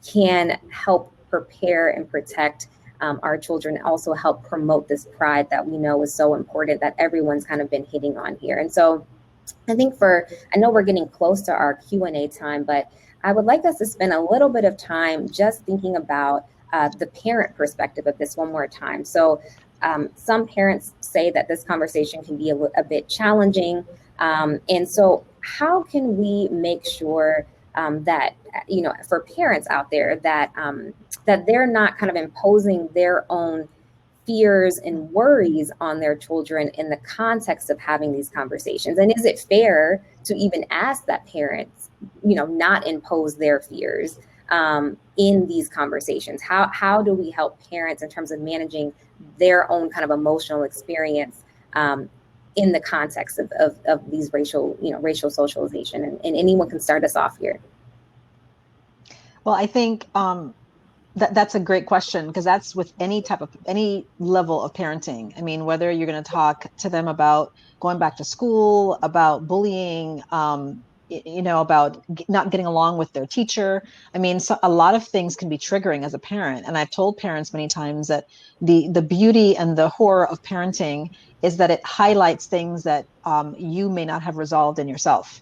can help prepare and protect our children, also help promote this pride that we know is so important, that everyone's kind of been hitting on here. And so I think I know we're getting close to our Q&A time, but I would like us to spend a little bit of time just thinking about the parent perspective of this one more time. So some parents say that this conversation can be a bit challenging. And so how can we make sure that, for parents out there, that they're not kind of imposing their own fears and worries on their children in the context of having these conversations? And is it fair to even ask that parents, not impose their fears in these conversations? How do we help parents in terms of managing their own kind of emotional experience in the context of these racial socialization? And anyone can start us off here. Well, I think that's a great question, because that's with any level of parenting. I mean, whether you're going to talk to them about going back to school, about bullying, about not getting along with their teacher. I mean, so a lot of things can be triggering as a parent. And I've told parents many times that the beauty and the horror of parenting is that it highlights things that you may not have resolved in yourself.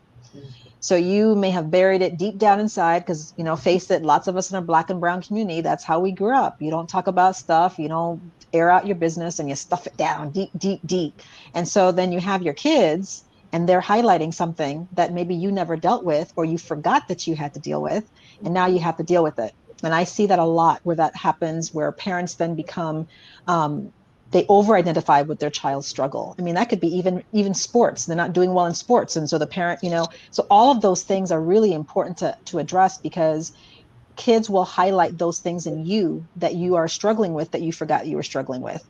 So you may have buried it deep down inside, because, face it, lots of us in our Black and brown community, that's how we grew up. You don't talk about stuff, you don't air out your business, and you stuff it down deep, deep, deep. And so then you have your kids, and they're highlighting something that maybe you never dealt with, or you forgot that you had to deal with, and now you have to deal with it. And I see that a lot where that happens, where parents then become they over-identify with their child's struggle. I mean, that could be even sports. They're not doing well in sports. And so the parent, so all of those things are really important to address, because kids will highlight those things in you that you are struggling with, that you forgot you were struggling with.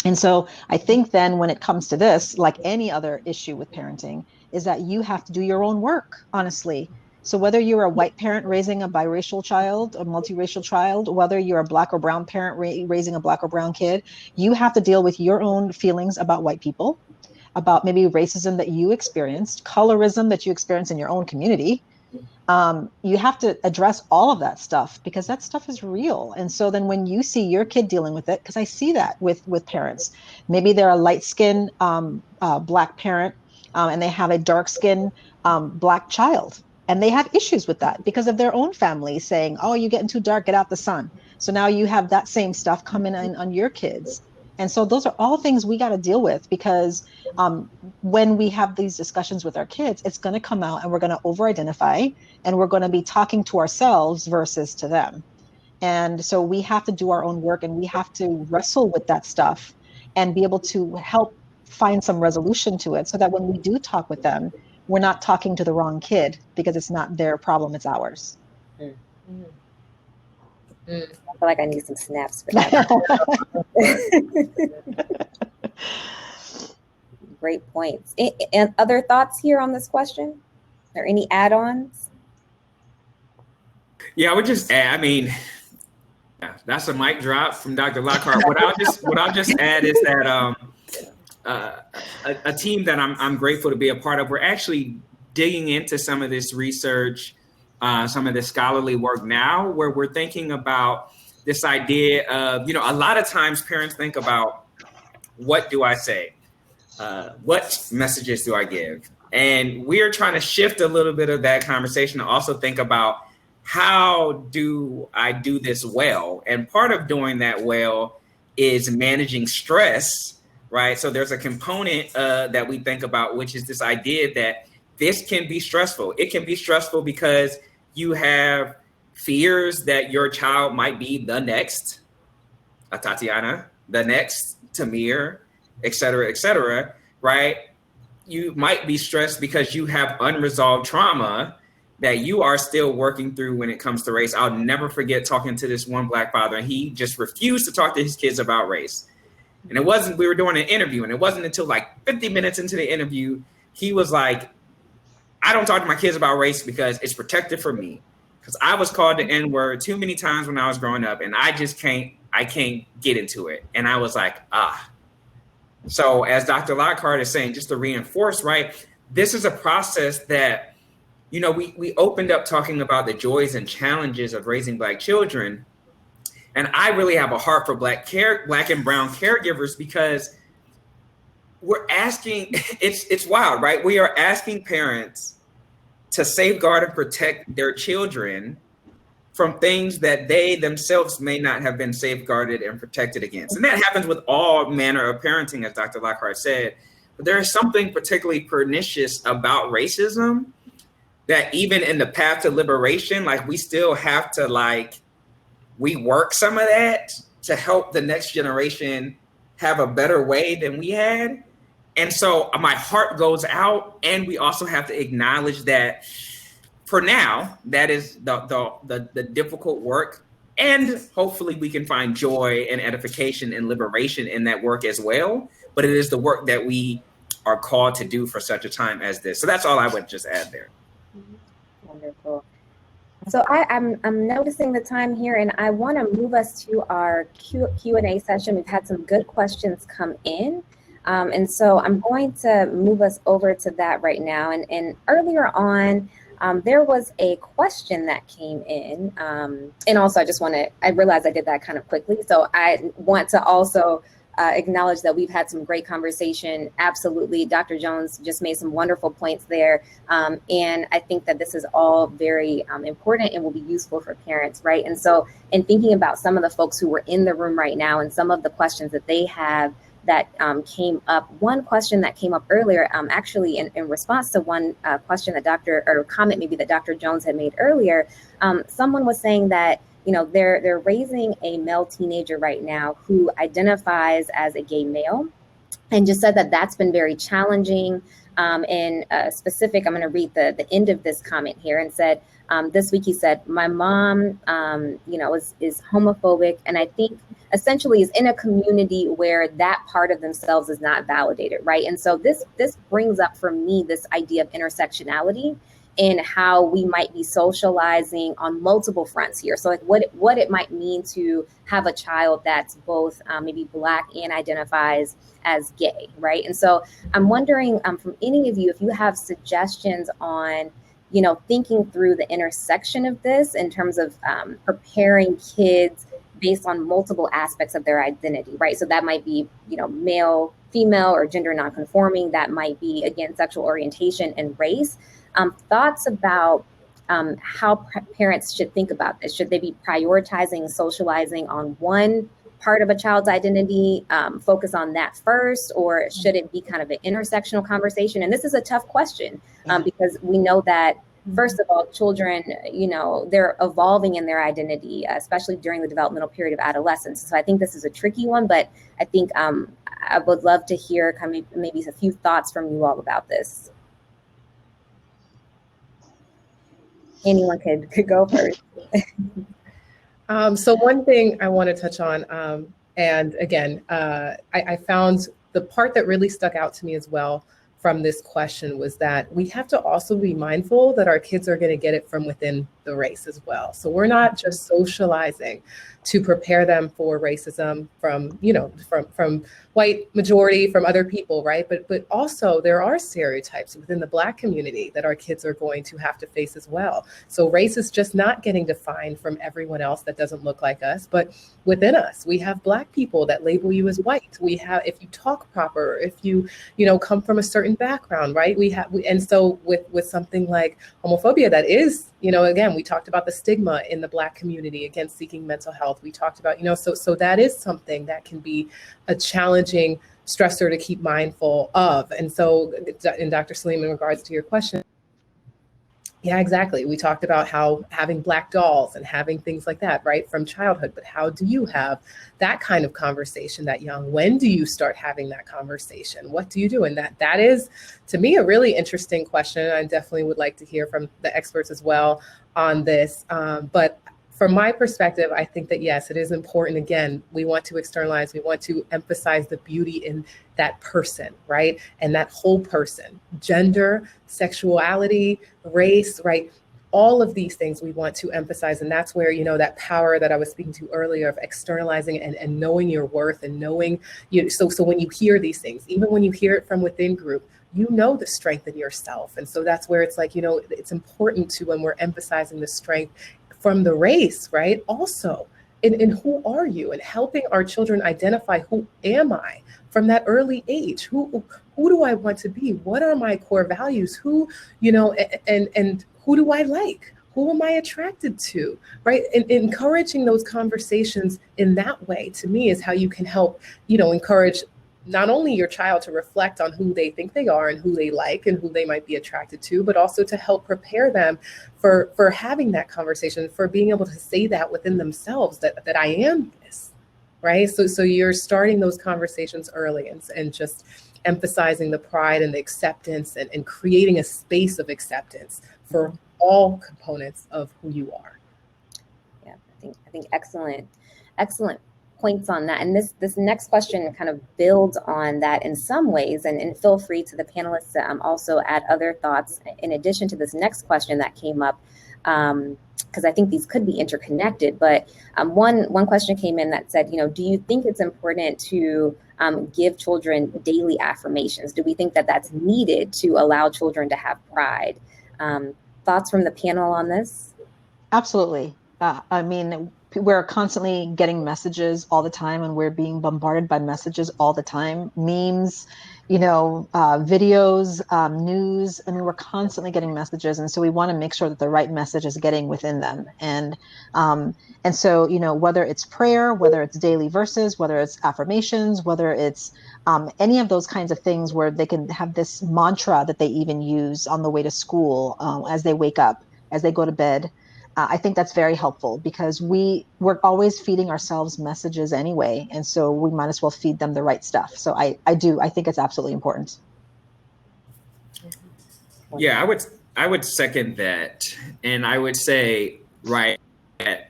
And so I think then when it comes to this, like any other issue with parenting, is that you have to do your own work, honestly. So whether you're a white parent raising a biracial child, a multiracial child, whether you're a Black or brown parent raising a Black or brown kid, you have to deal with your own feelings about white people, about maybe racism that you experienced, colorism that you experienced in your own community, you have to address all of that stuff because that stuff is real. And so then when you see your kid dealing with it, because I see that with parents, maybe they're a light-skinned Black parent, and they have a dark-skinned Black child. And they have issues with that because of their own family saying, oh, you're getting too dark, get out the sun. So now you have that same stuff coming in on your kids. And so those are all things we got to deal with because when we have these discussions with our kids, it's going to come out and we're going to over-identify and we're going to be talking to ourselves versus to them. And so we have to do our own work and we have to wrestle with that stuff and be able to help find some resolution to it so that when we do talk with them, we're not talking to the wrong kid because it's not their problem, it's ours. I feel like I need some snaps for that. Great points. And other thoughts here on this question? Or any add-ons? Yeah, I would just add, I mean, that's a mic drop from Dr. Lockhart. What I'll just add is that a team that I'm grateful to be a part of, we're actually digging into some of this research, some of this scholarly work now, where we're thinking about this idea of, a lot of times parents think about, what do I say? What messages do I give? And we're trying to shift a little bit of that conversation to also think about, how do I do this well? And part of doing that well is managing stress, right? So there's a component that we think about, which is this idea that this can be stressful. It can be stressful because you have fears that your child might be the next Tatiana, the next Tamir, et cetera, right? You might be stressed because you have unresolved trauma that you are still working through when it comes to race. I'll never forget talking to this one Black father, and he just refused to talk to his kids about race. And we were doing an interview, and it wasn't until like 50 minutes into the interview, he was like, I don't talk to my kids about race because it's protected for me. Because I was called the N-word too many times when I was growing up, and I can't get into it. And I was like, So as Dr. Lockhart is saying, just to reinforce, right, this is a process that, we opened up talking about the joys and challenges of raising Black children. And I really have a heart for Black and brown caregivers because we're asking, it's wild, right? We are asking parents to safeguard and protect their children from things that they themselves may not have been safeguarded and protected against. And that happens with all manner of parenting, as Dr. Lockhart said. But there is something particularly pernicious about racism that even in the path to liberation, we still have to rework some of that to help the next generation have a better way than we had. And so my heart goes out, and we also have to acknowledge that for now, that is the difficult work. And hopefully we can find joy and edification and liberation in that work as well. But it is the work that we are called to do for such a time as this. So that's all I would just add there. Wonderful. So I'm noticing the time here, and I want to move us to our Q&A session. We've had some good questions come in. And so I'm going to move us over to that right now. And earlier on, there was a question that came in. And also I realized I did that kind of quickly. So I want to also acknowledge that we've had some great conversation. Absolutely. Dr. Jones just made some wonderful points there. And I think that this is all very important and will be useful for parents, right? And so in thinking about some of the folks who were in the room right now and some of the questions that they have that came up, one question that came up earlier, actually in response to one question that comment maybe that Dr. Jones had made earlier, someone was saying that they're raising a male teenager right now who identifies as a gay male, and just said that that's been very challenging. And specific, I'm going to read the end of this comment here, and said, this week he said, my mom, is homophobic, and I think essentially is in a community where that part of themselves is not validated, right? And so this brings up for me this idea of intersectionality and how we might be socializing on multiple fronts here. So what it might mean to have a child that's both maybe Black and identifies as gay, right? And so I'm wondering from any of you, if you have suggestions on thinking through the intersection of this in terms of preparing kids based on multiple aspects of their identity, right? So that might be, male, female, or gender nonconforming. That might be, again, sexual orientation and race. Thoughts about how parents should think about this. Should they be prioritizing socializing on one part of a child's identity, focus on that first, or should it be kind of an intersectional conversation? And this is a tough question because we know that, first of all, children, they're evolving in their identity, especially during the developmental period of adolescence. So I think this is a tricky one, but I think I would love to hear kind of maybe a few thoughts from you all about this. Anyone could go first. So one thing I want to touch on, and again, I found the part that really stuck out to me as well from this question was that we have to also be mindful that our kids are going to get it from within the race as well. So we're not just socializing to prepare them for racism from, from white majority, from other people, right? But also there are stereotypes within the Black community that our kids are going to have to face as well. So race is just not getting defined from everyone else that doesn't look like us, but within us, we have Black people that label you as white. We have, if you talk proper, if you, come from a certain background, right? And so with something like homophobia, that is, again, we talked about the stigma in the Black community against seeking mental health. We talked about, so that is something that can be a challenging stressor to keep mindful of. And so, in Dr. Saleem, in regards to your question, yeah, exactly. We talked about how having Black dolls and having things like that, right, from childhood. But how do you have that kind of conversation that young? When do you start having that conversation? What do you do? And that is, to me, a really interesting question. I definitely would like to hear from the experts as well on this. But from my perspective, I think that, yes, it is important. Again, we want to externalize, we want to emphasize the beauty in that person, right? And that whole person, gender, sexuality, race, right? All of these things we want to emphasize. And that's where, that power that I was speaking to earlier of externalizing and knowing your worth and knowing, so when you hear these things, even when you hear it from within group, the strength in yourself. And so that's where it's like, it's important to, when we're emphasizing the strength from the race, right? Also, in who are you, and helping our children identify who am I from that early age? Who do I want to be? What are my core values? Who, and who do I like? Who am I attracted to, right? And encouraging those conversations in that way, to me, is how you can help, encourage not only your child to reflect on who they think they are and who they like and who they might be attracted to, but also to help prepare them for having that conversation, for being able to say that within themselves, that I am this, right? So you're starting those conversations early and just emphasizing the pride and the acceptance and creating a space of acceptance for all components of who you are. Yeah, I think excellent points on that. And this next question kind of builds on that in some ways, and feel free to the panelists to also add other thoughts in addition to this next question that came up, because I think these could be interconnected. But one question came in that said, do you think it's important to give children daily affirmations? Do we think that that's needed to allow children to have pride? Thoughts from the panel on this? Absolutely. I mean, we're constantly getting messages all the time, and we're being bombarded by messages all the time, memes, videos, news. I mean, we're constantly getting messages. And so we want to make sure that the right message is getting within them. And so, whether it's prayer, whether it's daily verses, whether it's affirmations, whether it's any of those kinds of things where they can have this mantra that they even use on the way to school, as they wake up, as they go to bed. I think that's very helpful, because we're always feeding ourselves messages anyway. And so we might as well feed them the right stuff. So I think it's absolutely important. Yeah, I would second that. And I would say, right, that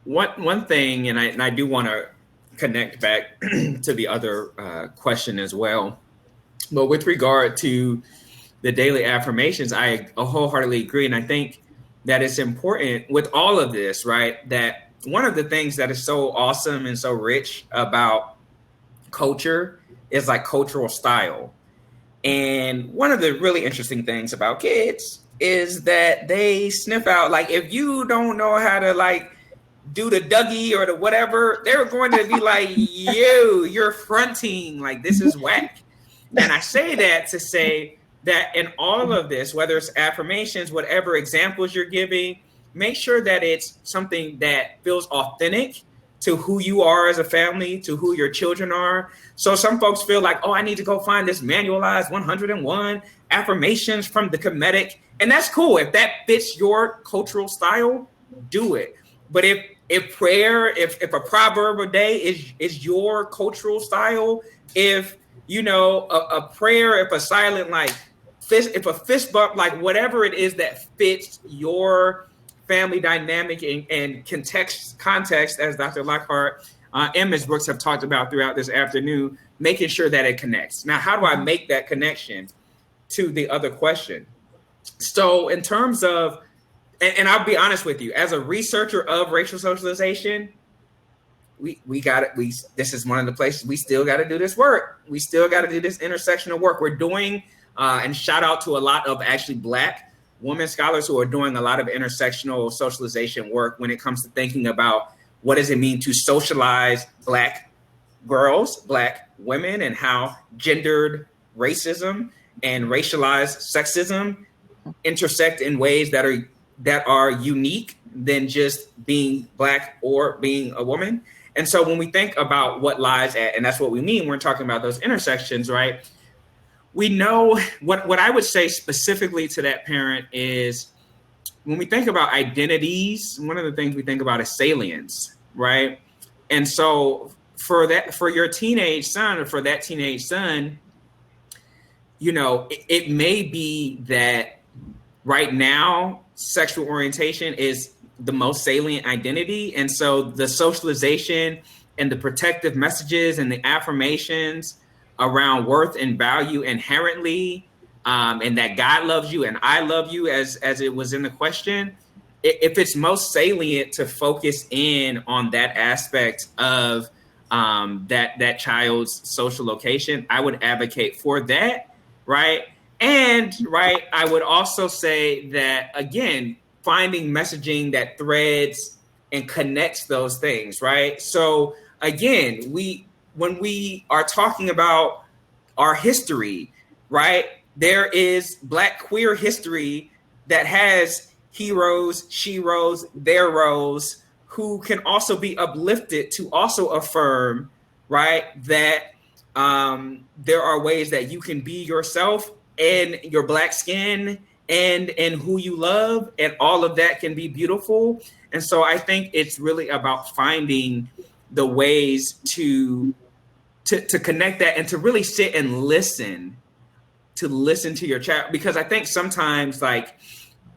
one thing, and I do want to connect back to the other question as well. But with regard to the daily affirmations, I wholeheartedly agree. And I think that it's important with all of this, right? That one of the things that is so awesome and so rich about culture is like cultural style. And one of the really interesting things about kids is that they sniff out, like, if you don't know how to like do the Dougie or the whatever, they're going to be like, you're fronting, like this is whack. And I say that to say that in all of this, whether it's affirmations, whatever examples you're giving, make sure that it's something that feels authentic to who you are as a family, to who your children are. So some folks feel like, oh, I need to go find this manualized 101 affirmations from the Kemetic. And that's cool. If that fits your cultural style, do it. But if prayer, if a proverb a day is your cultural style, if, you know, a prayer, if a silent, like, if a fist bump, like whatever it is that fits your family dynamic and context, as Dr. Lockhart and Ms. Brooks have talked about throughout this afternoon, making sure that it connects. Now, how do I make that connection to the other question? So in terms of, and I'll be honest with you, as a researcher of racial socialization, we got it. This is one of the places we still got to do this work. We still got to do this intersectional work. We're doing, and shout out to a lot of actually Black women scholars who are doing a lot of intersectional socialization work when it comes to thinking about what does it mean to socialize Black girls, Black women, and how gendered racism and racialized sexism intersect in ways that are unique than just being Black or being a woman. And so when we think about what lies at, and that's what we mean when we're talking about those intersections, right? We know what I would say specifically to that parent is when we think about identities, one of the things we think about is salience, right? And so for your teenage son, or for that teenage son, you know, it may be that right now sexual orientation is the most salient identity. And so the socialization and the protective messages and the affirmations around worth and value inherently, and that God loves you and I love you, as it was in the question, if it's most salient to focus in on that aspect of that child's social location, I would advocate for that, right? And right, I would also say that, again, finding messaging that threads and connects those things, right? So again, when we are talking about our history, right, there is Black queer history that has heroes, sheroes, theros, who can also be uplifted to also affirm, right, that there are ways that you can be yourself and your Black skin and who you love, and all of that can be beautiful. And so I think it's really about finding the ways to connect that and to really sit and listen to your child, because I think sometimes, like,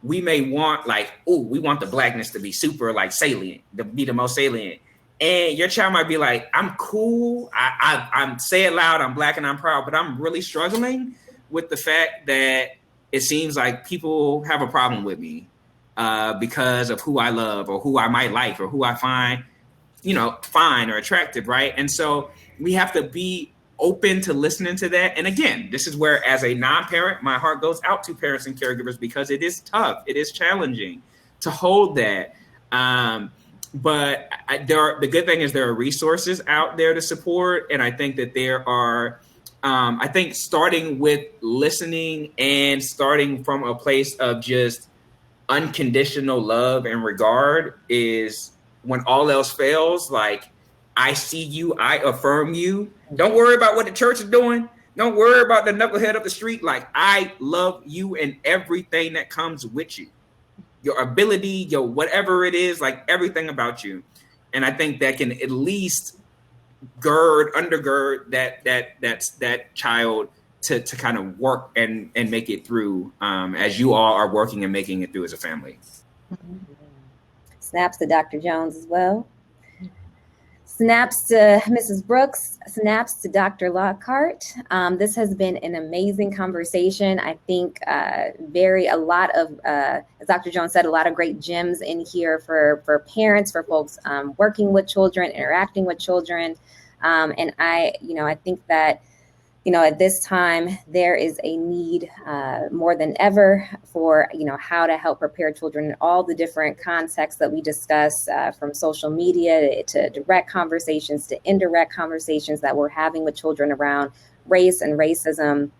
we may want, like, oh, we want the Blackness to be super, like, salient, to be the most salient. And your child might be like, I'm cool, I'm say it loud, I'm Black and I'm proud, but I'm really struggling with the fact that it seems like people have a problem with me because of who I love or who I might like or who I find, you know, fine or attractive, right? And so we have to be open to listening to that. And again, this is where, as a non-parent, my heart goes out to parents and caregivers, because it is tough, it is challenging to hold that. But the good thing is there are resources out there to support, and I think that there are. I think starting with listening and starting from a place of just unconditional love and regard is, when all else fails, like, I see you, I affirm you. Don't worry about what the church is doing. Don't worry about the knucklehead up the street. Like, I love you and everything that comes with you. Your ability, your whatever it is, like, everything about you. And I think that can at least undergird that child to kind of work and make it through, as you all are working and making it through as a family. Snaps to Dr. Jones as well. Snaps to Mrs. Brooks. Snaps to Dr. Lockhart. This has been an amazing conversation. I think as Dr. Jones said, a lot of great gems in here for parents, for folks working with children, interacting with children. And I think that at this time, there is a need more than ever for, how to help prepare children in all the different contexts that we discuss, from social media to direct conversations to indirect conversations that we're having with children around race and racism.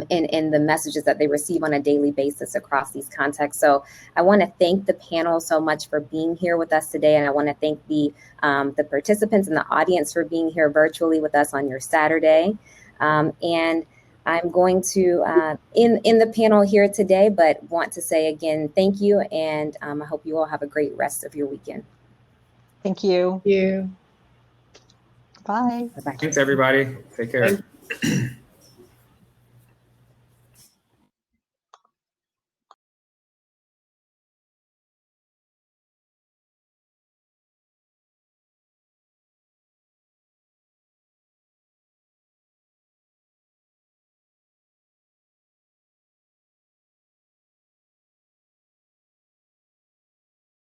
In the messages that they receive on a daily basis across these contexts. So I want to thank the panel so much for being here with us today. And I want to thank the participants in the audience for being here virtually with us on your Saturday. And I'm going to in the panel here today, but want to say again, thank you. And I hope you all have a great rest of your weekend. Thank you. Thank you. Bye. Bye-bye. Thanks, everybody. Take care.